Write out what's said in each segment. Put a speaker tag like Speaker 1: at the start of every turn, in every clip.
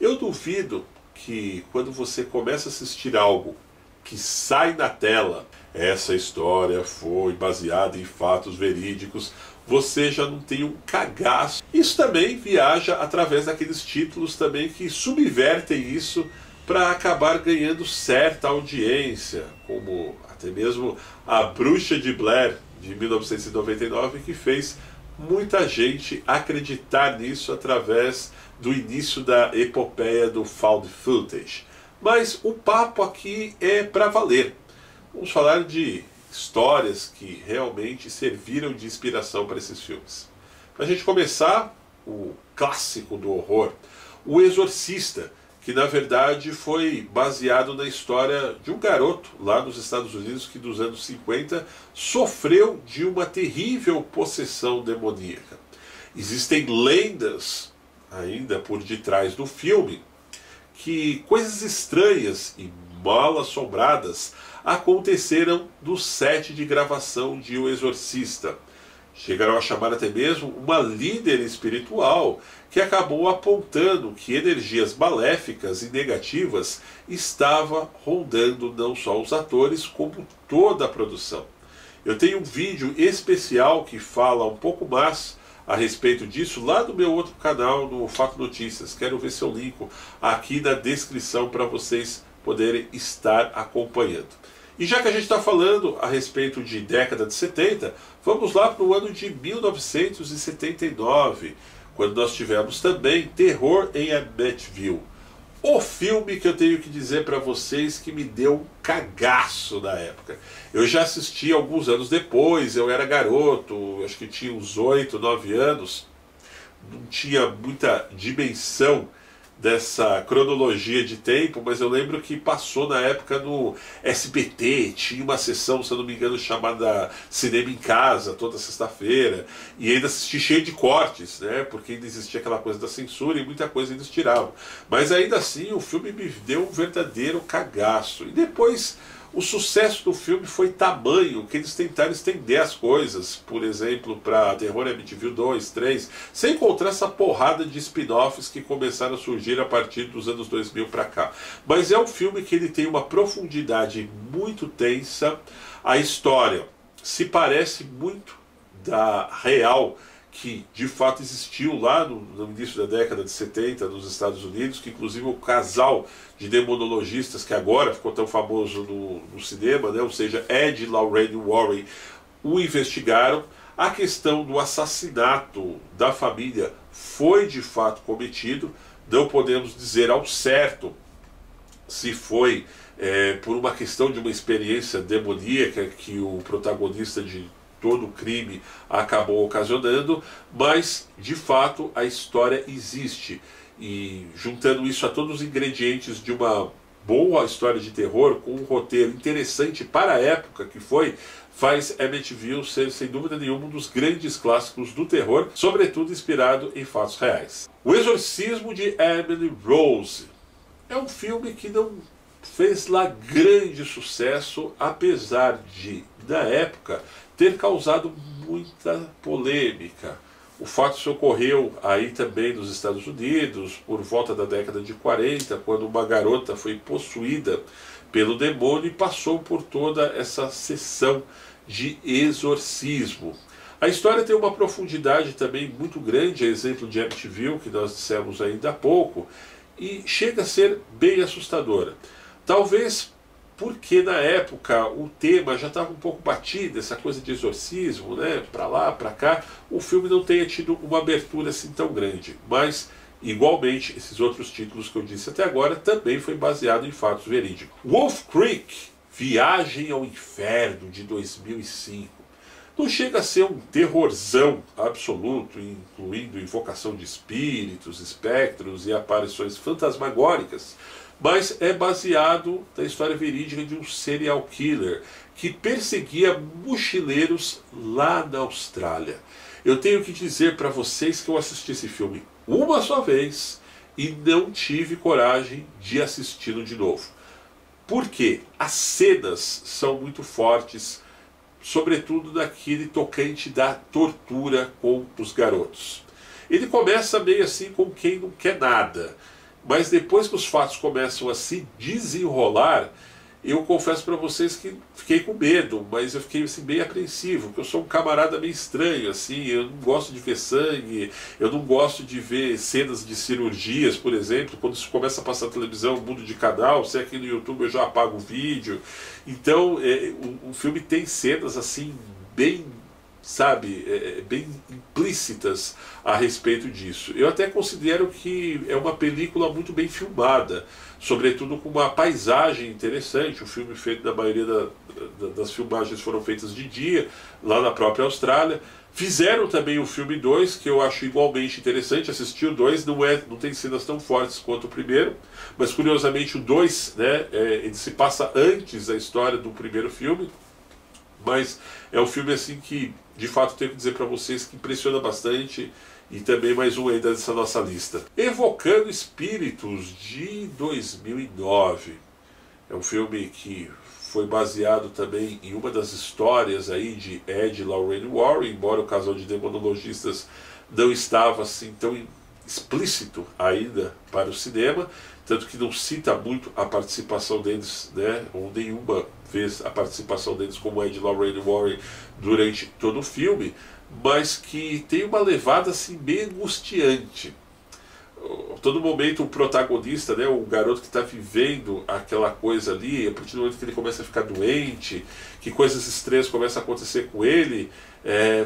Speaker 1: Eu duvido que quando você começa a assistir algo que sai na tela, essa história foi baseada em fatos verídicos, você já não tem um cagaço. Isso também viaja através daqueles títulos também que subvertem isso para acabar ganhando certa audiência, como até mesmo A Bruxa de Blair, de 1999, que fez muita gente acreditar nisso através do início da epopeia do found footage. Mas o papo aqui é para valer. Vamos falar de histórias que realmente serviram de inspiração para esses filmes. Para a gente começar, o clássico do horror, O Exorcista, que na verdade foi baseado na história de um garoto lá nos Estados Unidos que nos anos 50 sofreu de uma terrível possessão demoníaca. Existem lendas ainda por detrás do filme que coisas estranhas e mal assombradas aconteceram no set de gravação de O Exorcista. Chegaram a chamar até mesmo uma líder espiritual que acabou apontando que energias maléficas e negativas estavam rondando não só os atores, como toda a produção. Eu tenho um vídeo especial que fala um pouco mais a respeito disso lá no meu outro canal, no Fato Notícias. Quero ver se eu linko aqui na descrição para vocês poderem estar acompanhando. E já que a gente está falando a respeito de década de 70, vamos lá para o ano de 1979, quando nós tivemos também Terror em Amityville. O filme que eu tenho que dizer para vocês que me deu um cagaço na época. Eu já assisti alguns anos depois, eu era garoto, acho que tinha uns 8, 9 anos, não tinha muita dimensão dessa cronologia de tempo, mas eu lembro que passou na época no SBT, tinha uma sessão, se eu não me engano, chamada Cinema em Casa, toda sexta-feira, e ainda assisti cheio de cortes, né, porque ainda existia aquela coisa da censura e muita coisa eles tiravam. Mas ainda assim o filme me deu um verdadeiro cagaço. E depois o sucesso do filme foi tamanho que eles tentaram estender as coisas, por exemplo, para Terror em Amityville 2, 3, sem encontrar essa porrada de spin-offs que começaram a surgir a partir dos anos 2000 para cá. Mas é um filme que ele tem uma profundidade muito tensa, a história se parece muito da real que de fato existiu lá no início da década de 70 nos Estados Unidos, que inclusive o casal de demonologistas que agora ficou tão famoso no cinema, né, ou seja, Ed e Lorraine Warren, o investigaram. A questão do assassinato da família foi de fato cometido, não podemos dizer ao certo se foi por uma questão de uma experiência demoníaca que o protagonista de todo o crime acabou ocasionando, mas de fato a história existe. E juntando isso a todos os ingredientes de uma boa história de terror, com um roteiro interessante para a época que foi, faz Amityville ser sem dúvida nenhuma um dos grandes clássicos do terror, sobretudo inspirado em fatos reais. O Exorcismo de Emily Rose é um filme que não fez lá grande sucesso, apesar de, na época, ter causado muita polêmica. O fato se ocorreu aí também nos Estados Unidos, por volta da década de 40, quando uma garota foi possuída pelo demônio e passou por toda essa sessão de exorcismo. A história tem uma profundidade também muito grande, a exemplo de Amityville, que nós dissemos ainda há pouco, e chega a ser bem assustadora. Talvez porque na época o tema já estava um pouco batido, essa coisa de exorcismo, né, para lá, para cá, o filme não tenha tido uma abertura assim tão grande. Mas, igualmente, esses outros títulos que eu disse até agora também foi baseado em fatos verídicos. Wolf Creek, Viagem ao Inferno, de 2005. Não chega a ser um terrorzão absoluto, incluindo invocação de espíritos, espectros e aparições fantasmagóricas, mas é baseado na história verídica de um serial killer que perseguia mochileiros lá na Austrália. Eu tenho que dizer para vocês que eu assisti esse filme uma só vez e não tive coragem de assisti-lo de novo. Por quê? As cenas são muito fortes, sobretudo naquele tocante da tortura com os garotos. Ele começa meio assim com quem não quer nada. Mas depois que os fatos começam a se desenrolar, eu confesso para vocês que fiquei com medo, mas eu fiquei assim, bem apreensivo, porque eu sou um camarada meio estranho, assim, eu não gosto de ver sangue, eu não gosto de ver cenas de cirurgias, por exemplo, quando isso começa a passar na televisão, mudo de canal, se é aqui no YouTube eu já apago o vídeo. Então, o filme tem cenas assim, bem, sabe, bem implícitas a respeito disso. Eu até considero que é uma película muito bem filmada, sobretudo com uma paisagem interessante. O filme feito, na maioria das filmagens foram feitas de dia, lá na própria Austrália. Fizeram também o filme 2, que eu acho igualmente interessante. Assisti o 2, não tem cenas tão fortes quanto o primeiro, mas curiosamente o 2, né, ele se passa antes da história do primeiro filme, mas é um filme assim que, de fato, tenho que dizer para vocês que impressiona bastante. E também mais um ainda dessa nossa lista. Evocando Espíritos, de 2009. É um filme que foi baseado também em uma das histórias aí de Ed e Lorraine Warren, embora o casal de demonologistas não estava assim tão explícito ainda para o cinema, tanto que não cita muito a participação deles, né, ou nenhuma vez a participação deles como Ed e Lorraine Warren durante todo o filme, mas que tem uma levada assim bem angustiante. A todo momento o protagonista, né, o garoto que está vivendo aquela coisa ali, a partir do momento que ele começa a ficar doente, que coisas estranhas começam a acontecer com ele,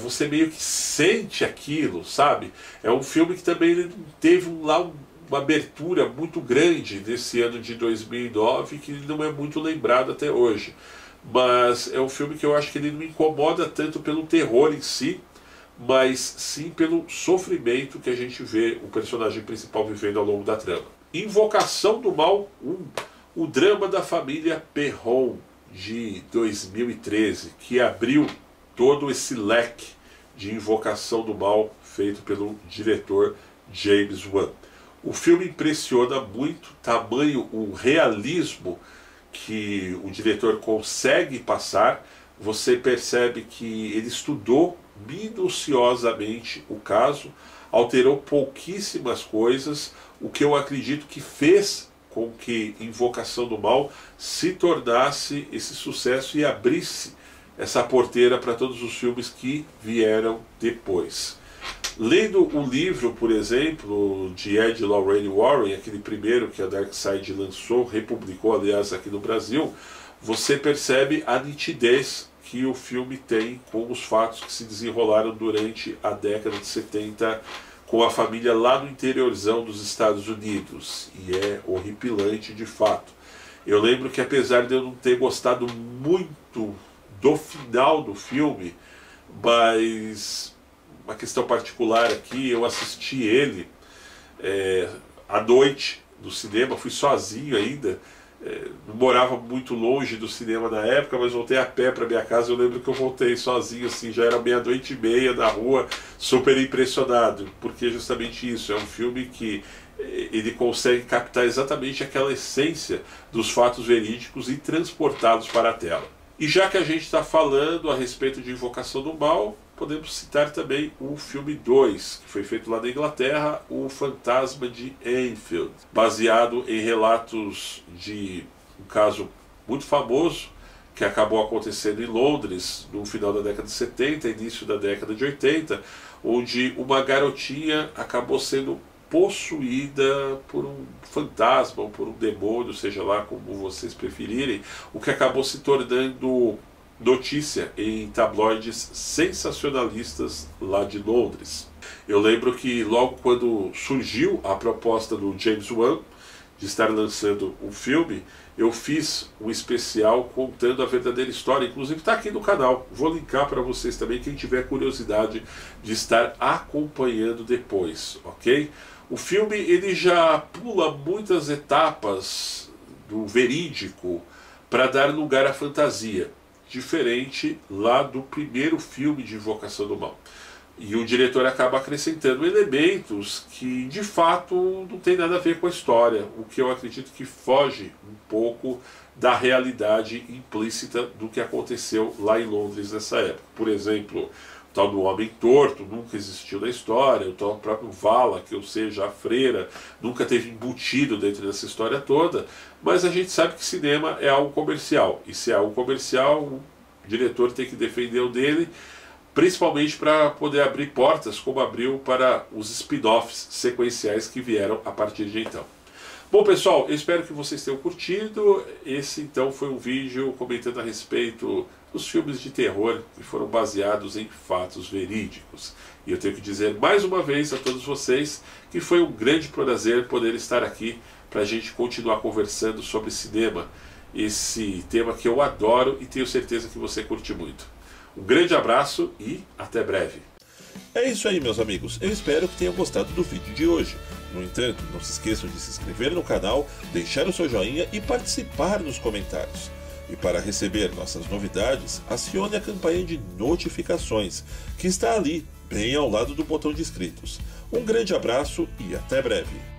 Speaker 1: você meio que sente aquilo, sabe? É um filme que também teve uma abertura muito grande nesse ano de 2009, que não é muito lembrado até hoje. Mas é um filme que eu acho que ele não me incomoda tanto pelo terror em si, mas sim pelo sofrimento que a gente vê o personagem principal vivendo ao longo da trama. Invocação do Mal 1, o drama da família Perron, de 2013, que abriu todo esse leque de Invocação do Mal feito pelo diretor James Wan. O filme impressiona muito, tamanho o realismo que o diretor consegue passar. Você percebe que ele estudou minuciosamente o caso, alterou pouquíssimas coisas, o que eu acredito que fez com que Invocação do Mal se tornasse esse sucesso e abrisse essa porteira para todos os filmes que vieram depois. Lendo o livro, por exemplo, de Ed e Lorraine Warren, aquele primeiro que a Dark Side lançou, republicou aliás aqui no Brasil, você percebe a nitidez que o filme tem com os fatos que se desenrolaram durante a década de 70 com a família lá no interiorzão dos Estados Unidos. E é horripilante de fato. Eu lembro que, apesar de eu não ter gostado muito do final do filme, mas uma questão particular aqui, eu assisti ele à noite no cinema, fui sozinho ainda, não morava muito longe do cinema na época, mas voltei a pé para minha casa. Eu lembro que eu voltei sozinho, assim, já era 00:30 na rua, super impressionado, porque justamente isso, é um filme que ele consegue captar exatamente aquela essência dos fatos verídicos e transportá-los para a tela. E já que a gente está falando a respeito de Invocação do Mal, podemos citar também o filme 2, que foi feito lá na Inglaterra, O Fantasma de Enfield, baseado em relatos de um caso muito famoso que acabou acontecendo em Londres no final da década de 70, início da década de 80, onde uma garotinha acabou sendo possuída por um fantasma ou por um demônio, seja lá como vocês preferirem, o que acabou se tornando notícia em tabloides sensacionalistas lá de Londres. Eu lembro que logo quando surgiu a proposta do James Wan de estar lançando um filme, eu fiz um especial contando a verdadeira história, inclusive está aqui no canal, vou linkar para vocês também, quem tiver curiosidade de estar acompanhando depois, ok? O filme ele já pula muitas etapas do verídico para dar lugar à fantasia, diferente lá do primeiro filme de Invocação do Mal. E o diretor acaba acrescentando elementos que de fato não tem nada a ver com a história, o que eu acredito que foge um pouco da realidade implícita do que aconteceu lá em Londres nessa época. Por exemplo, O tal do homem torto nunca existiu na história, o tal próprio Vala, que ou seja, a freira, nunca teve embutido dentro dessa história toda, mas a gente sabe que cinema é algo comercial, e se é algo comercial, o diretor tem que defender o dele, principalmente para poder abrir portas, como abriu para os spin-offs sequenciais que vieram a partir de então. Bom, pessoal, eu espero que vocês tenham curtido. Esse então foi um vídeo comentando a respeito dos filmes de terror que foram baseados em fatos verídicos. E eu tenho que dizer mais uma vez a todos vocês que foi um grande prazer poder estar aqui para a gente continuar conversando sobre cinema, esse tema que eu adoro e tenho certeza que você curte muito. Um grande abraço e até breve. É isso aí, meus amigos. Eu espero que tenham gostado do vídeo de hoje. No entanto, não se esqueçam de se inscrever no canal, deixar o seu joinha e participar nos comentários. E para receber nossas novidades, acione a campanha de notificações, que está ali, bem ao lado do botão de inscritos. Um grande abraço e até breve.